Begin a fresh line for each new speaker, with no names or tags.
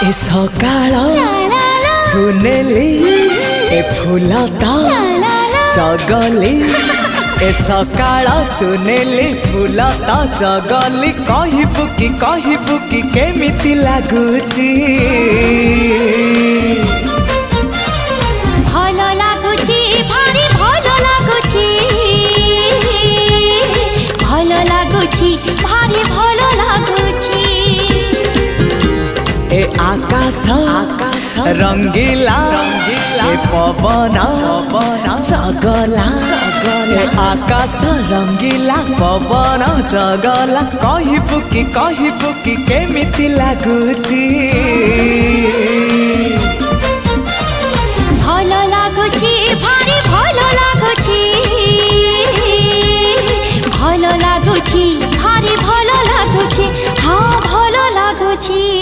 ए सकाळ सुनेली ए फुलता चगली ए सकाळ सुनेली फुलता चगली कहबू कि केमिति लागुची
भलो लागुची भारी भलो लागुची भलो लागुची भारी भलो लागुची
ए आकाश रंगीला ए पवन चगला ए आकाश रंगीला पवन चगला कहबू कि केमिति लागुची।